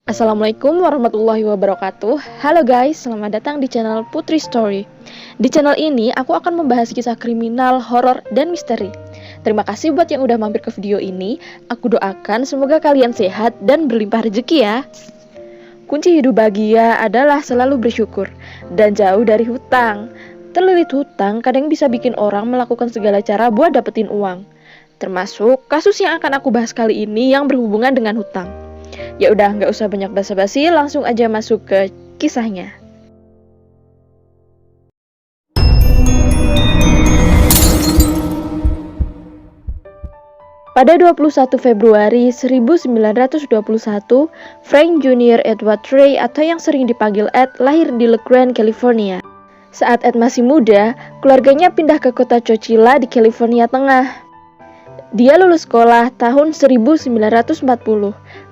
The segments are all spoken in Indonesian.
Assalamualaikum warahmatullahi wabarakatuh. Halo guys, selamat datang di channel Putri Story. Di channel ini aku akan membahas kisah kriminal, horor, dan misteri. Terima kasih buat yang udah mampir ke video ini. Aku doakan semoga kalian sehat dan berlimpah rezeki ya. Kunci hidup bahagia adalah selalu bersyukur dan jauh dari hutang. Terlilit hutang kadang bisa bikin orang melakukan segala cara buat dapetin uang. Termasuk kasus yang akan aku bahas kali ini yang berhubungan dengan hutang. Ya udah, nggak usah banyak basa-basi, langsung aja masuk ke kisahnya. Pada 21 Februari 1921, Frank Junior Edward Ray atau yang sering dipanggil Ed lahir di La Grande, California. Saat Ed masih muda, keluarganya pindah ke kota Chowchilla di California Tengah. Dia lulus sekolah tahun 1940,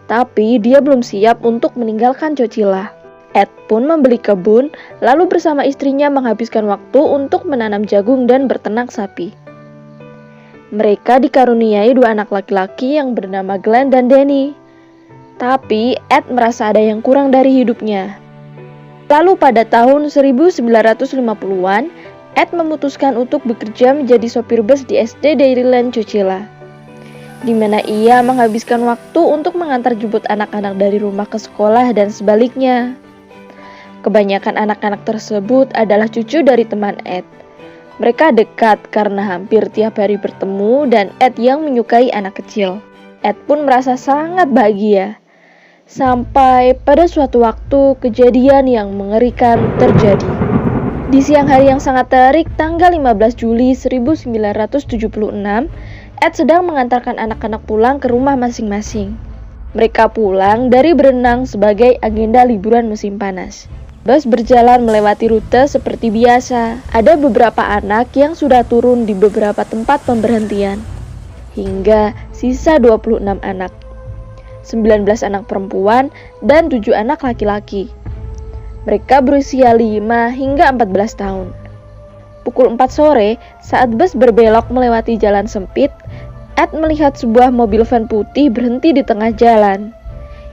tapi dia belum siap untuk meninggalkan Chowchilla. Ed pun membeli kebun, lalu bersama istrinya menghabiskan waktu untuk menanam jagung dan berternak sapi. Mereka dikaruniai dua anak laki-laki yang bernama Glenn dan Danny. Tapi Ed merasa ada yang kurang dari hidupnya. Lalu pada tahun 1950-an, Ed memutuskan untuk bekerja menjadi sopir bus di SD Dairyland Chowchilla, di mana ia menghabiskan waktu untuk mengantar jemput anak-anak dari rumah ke sekolah dan sebaliknya. Kebanyakan anak-anak tersebut adalah cucu dari teman Ed. Mereka dekat karena hampir tiap hari bertemu dan Ed yang menyukai anak kecil. Ed pun merasa sangat bahagia. Sampai pada suatu waktu kejadian yang mengerikan terjadi. Di siang hari yang sangat terik tanggal 15 Juli 1976, Ed sedang mengantarkan anak-anak pulang ke rumah masing-masing. Mereka pulang dari berenang sebagai agenda liburan musim panas. Bus berjalan melewati rute seperti biasa. Ada beberapa anak yang sudah turun di beberapa tempat pemberhentian. Hingga sisa 26 anak. 19 anak perempuan dan 7 anak laki-laki. Mereka berusia 5 hingga 14 tahun. Pukul 4 sore, saat bus berbelok melewati jalan sempit, Ed melihat sebuah mobil van putih berhenti di tengah jalan.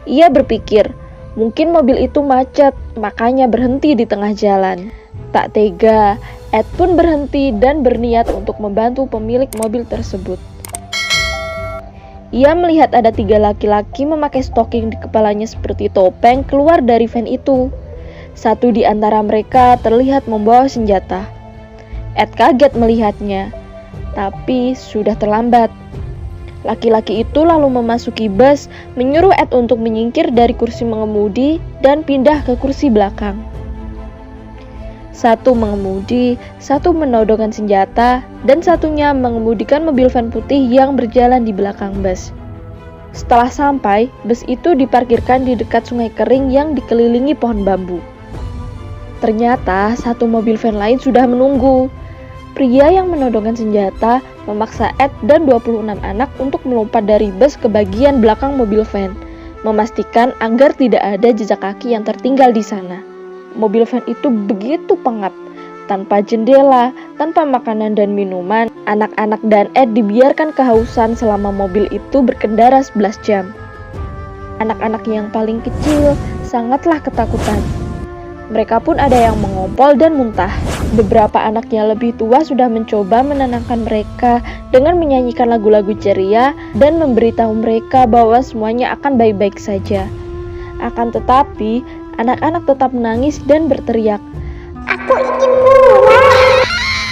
Ia berpikir, mungkin mobil itu macet, makanya berhenti di tengah jalan. Tak tega, Ed pun berhenti dan berniat untuk membantu pemilik mobil tersebut. Ia melihat ada 3 laki-laki memakai stoking di kepalanya seperti topeng keluar dari van itu. Satu di antara mereka terlihat membawa senjata. Ed kaget melihatnya, tapi sudah terlambat. Laki-laki itu lalu memasuki bus, menyuruh Ed untuk menyingkir dari kursi mengemudi dan pindah ke kursi belakang. Satu mengemudi, satu menodongkan senjata, dan satunya mengemudikan mobil van putih yang berjalan di belakang bus. Setelah sampai, bus itu diparkirkan di dekat sungai kering yang dikelilingi pohon bambu. Ternyata satu mobil van lain sudah menunggu. Pria yang menodongkan senjata memaksa Ed dan 26 anak untuk melompat dari bus ke bagian belakang mobil van, memastikan agar tidak ada jejak kaki yang tertinggal di sana. Mobil van itu begitu pengap, tanpa jendela, tanpa makanan dan minuman. Anak-anak dan Ed dibiarkan kehausan selama mobil itu berkendara 11 jam. Anak-anak yang paling kecil sangatlah ketakutan. Mereka pun ada yang mengompol dan muntah. Beberapa anak yang lebih tua sudah mencoba menenangkan mereka dengan menyanyikan lagu-lagu ceria dan memberitahu mereka bahwa semuanya akan baik-baik saja. Akan tetapi, anak-anak tetap menangis dan berteriak, "Aku ingin pulang!"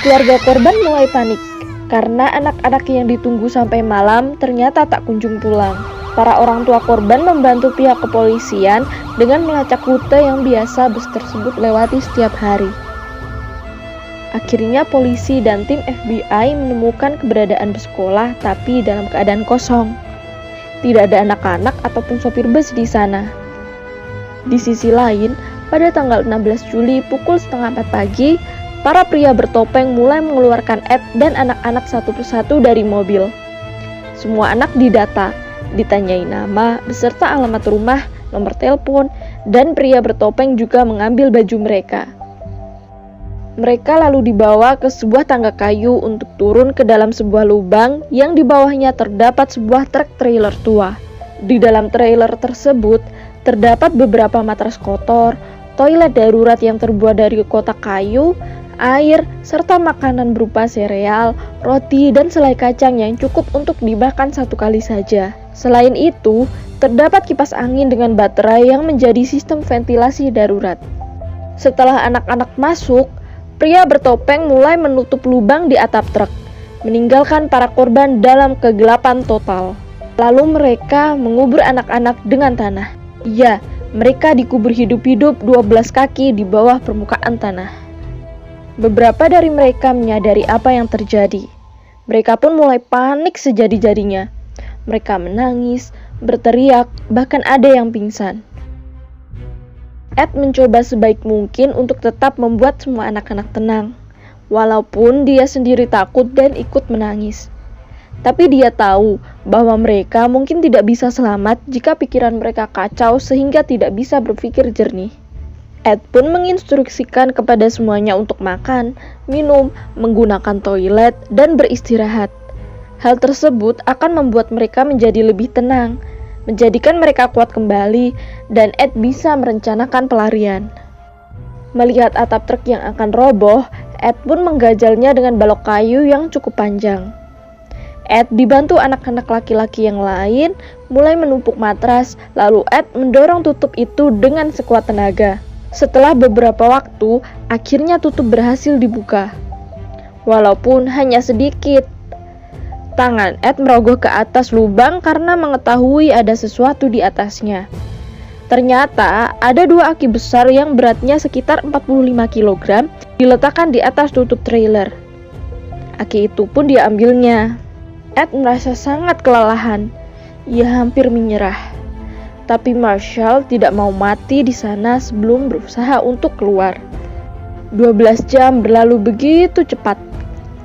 Keluarga korban mulai panik, karena anak-anak yang ditunggu sampai malam ternyata tak kunjung pulang. Para orang tua korban membantu pihak kepolisian dengan melacak rute yang biasa bus tersebut lewati setiap hari. Akhirnya polisi dan tim FBI menemukan keberadaan bus sekolah tapi dalam keadaan kosong. Tidak ada anak-anak ataupun sopir bus di sana. Di sisi lain, pada tanggal 16 Juli pukul setengah 4 pagi, para pria bertopeng mulai mengeluarkan Ed dan anak-anak satu persatu dari mobil. Semua anak didata, ditanyai nama, beserta alamat rumah, nomor telepon, dan pria bertopeng juga mengambil baju mereka. Mereka lalu dibawa ke sebuah tangga kayu untuk turun ke dalam sebuah lubang yang di bawahnya terdapat sebuah truk trailer tua. Di dalam trailer tersebut Terdapat beberapa matras kotor, toilet darurat yang terbuat dari kotak kayu, air, serta makanan berupa sereal, roti, dan selai kacang yang cukup untuk dimakan satu kali saja. Selain itu, terdapat kipas angin dengan baterai yang menjadi sistem ventilasi darurat. Setelah anak-anak masuk, pria bertopeng mulai menutup lubang di atap truk, meninggalkan para korban dalam kegelapan total. Lalu mereka mengubur anak-anak dengan tanah. Ya, mereka dikubur hidup-hidup 12 kaki di bawah permukaan tanah. Beberapa dari mereka menyadari apa yang terjadi. Mereka pun mulai panik sejadi-jadinya. Mereka menangis, berteriak, bahkan ada yang pingsan. Ed mencoba sebaik mungkin untuk tetap membuat semua anak-anak tenang, walaupun dia sendiri takut dan ikut menangis. Tapi dia tahu bahwa mereka mungkin tidak bisa selamat jika pikiran mereka kacau sehingga tidak bisa berpikir jernih. Ed pun menginstruksikan kepada semuanya untuk makan, minum, menggunakan toilet, dan beristirahat. Hal tersebut akan membuat mereka menjadi lebih tenang, menjadikan mereka kuat kembali, dan Ed bisa merencanakan pelarian. Melihat atap truk yang akan roboh, Ed pun menggajalnya dengan balok kayu yang cukup panjang. Ed dibantu anak-anak laki-laki yang lain mulai menumpuk matras, lalu Ed mendorong tutup itu dengan sekuat tenaga. Setelah beberapa waktu, akhirnya tutup berhasil dibuka. Walaupun hanya sedikit. Tangan Ed merogoh ke atas lubang karena mengetahui ada sesuatu di atasnya. Ternyata ada dua aki besar yang beratnya sekitar 45 kg diletakkan di atas tutup trailer. Aki itu pun diambilnya. Ed merasa sangat kelelahan. Ia hampir menyerah. Tapi Marshall tidak mau mati di sana sebelum berusaha untuk keluar. 12 jam berlalu begitu cepat.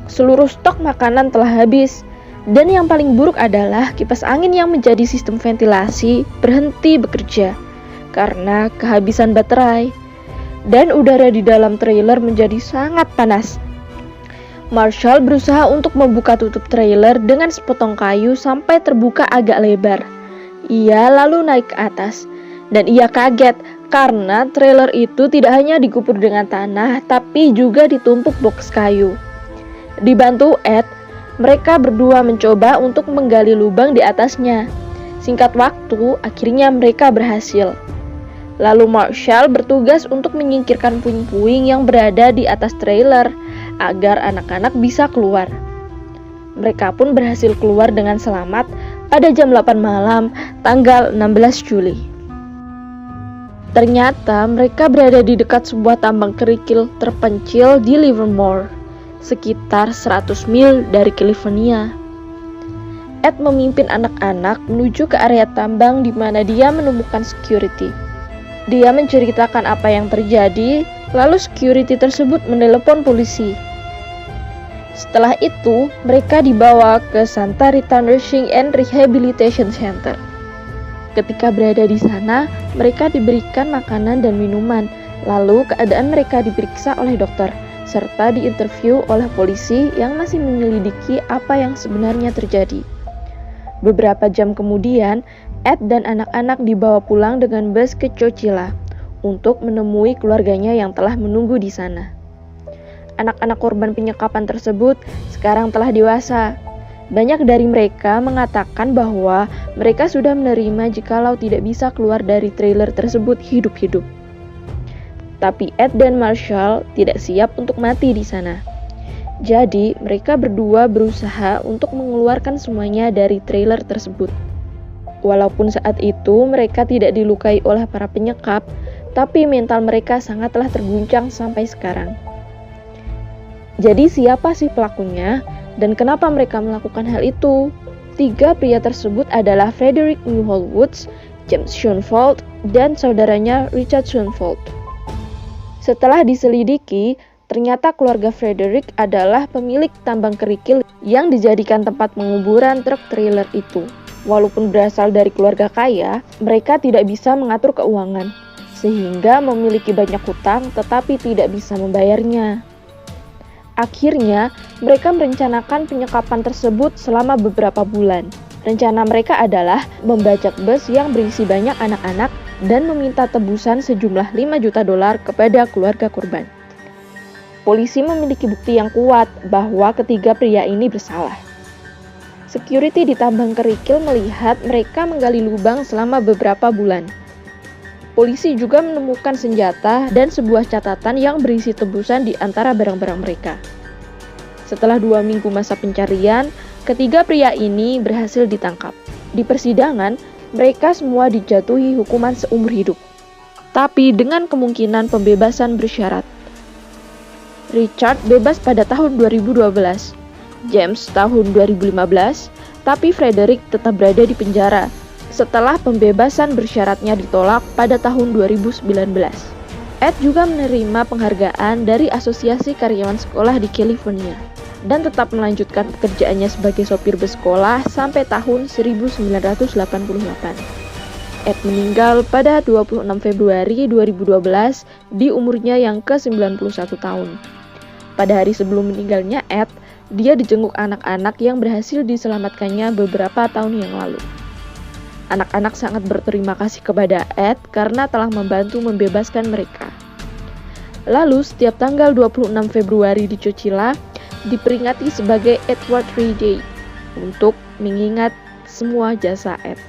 Seluruh stok makanan telah habis. Dan yang paling buruk adalah kipas angin yang menjadi sistem ventilasi berhenti bekerja karena kehabisan baterai. Dan udara di dalam trailer menjadi sangat panas. Marshall berusaha untuk membuka tutup trailer dengan sepotong kayu sampai terbuka agak lebar. Ia lalu naik ke atas, dan ia kaget karena trailer itu tidak hanya dikubur dengan tanah, tapi juga ditumpuk box kayu. Dibantu Ed, mereka berdua mencoba untuk menggali lubang di atasnya. Singkat waktu, akhirnya mereka berhasil. Lalu Marshall bertugas untuk menyingkirkan puing-puing yang berada di atas trailer agar anak-anak bisa keluar. Mereka pun berhasil keluar dengan selamat pada jam 8 malam tanggal 16 Juli. Ternyata mereka berada di dekat sebuah tambang kerikil terpencil di Livermore, sekitar 100 mil dari California. Ed memimpin anak-anak menuju ke area tambang di mana dia menemukan security. Dia menceritakan apa yang terjadi, lalu security tersebut menelepon polisi. Setelah itu, mereka dibawa ke Santa Rita Nursing and Rehabilitation Center. Ketika berada di sana, mereka diberikan makanan dan minuman, lalu keadaan mereka diperiksa oleh dokter, serta diinterview oleh polisi yang masih menyelidiki apa yang sebenarnya terjadi. Beberapa jam kemudian, Ed dan anak-anak dibawa pulang dengan bus ke Chowchilla untuk menemui keluarganya yang telah menunggu di sana. Anak-anak korban penyekapan tersebut sekarang telah dewasa. Banyak dari mereka mengatakan bahwa mereka sudah menerima jikalau tidak bisa keluar dari trailer tersebut hidup-hidup. Tapi Ed dan Marshall tidak siap untuk mati di sana. Jadi, mereka berdua berusaha untuk mengeluarkan semuanya dari trailer tersebut. Walaupun saat itu mereka tidak dilukai oleh para penyekap, tapi mental mereka sangatlah terguncang sampai sekarang. Jadi siapa sih pelakunya dan kenapa mereka melakukan hal itu? 3 pria tersebut adalah Frederick Newhall Woods, James Schoenfeld, dan saudaranya Richard Schoenfeld. Setelah diselidiki, ternyata keluarga Frederick adalah pemilik tambang kerikil yang dijadikan tempat penguburan truk trailer itu. Walaupun berasal dari keluarga kaya, mereka tidak bisa mengatur keuangan, sehingga memiliki banyak hutang tetapi tidak bisa membayarnya. Akhirnya, mereka merencanakan penyekapan tersebut selama beberapa bulan. Rencana mereka adalah membajak bus yang berisi banyak anak-anak dan meminta tebusan sejumlah $5 juta kepada keluarga korban. Polisi memiliki bukti yang kuat bahwa ketiga pria ini bersalah. Security di tambang kerikil melihat mereka menggali lubang selama beberapa bulan. Polisi juga menemukan senjata dan sebuah catatan yang berisi tebusan di antara barang-barang mereka. Setelah 2 minggu masa pencarian, ketiga pria ini berhasil ditangkap. Di persidangan, mereka semua dijatuhi hukuman seumur hidup, tapi dengan kemungkinan pembebasan bersyarat. Richard bebas pada tahun 2012, James tahun 2015, tapi Frederick tetap berada di penjara setelah pembebasan bersyaratnya ditolak pada tahun 2019. Ed juga menerima penghargaan dari Asosiasi Karyawan Sekolah di California dan tetap melanjutkan pekerjaannya sebagai sopir bus sekolah sampai tahun 1988. Ed meninggal pada 26 Februari 2012 di umurnya yang ke-91 tahun. Pada hari sebelum meninggalnya Ed, dia dijenguk anak-anak yang berhasil diselamatkannya beberapa tahun yang lalu. Anak-anak sangat berterima kasih kepada Ed karena telah membantu membebaskan mereka. Lalu, setiap tanggal 26 Februari di Chowchilla diperingati sebagai Edward Ray Day untuk mengingat semua jasa Ed.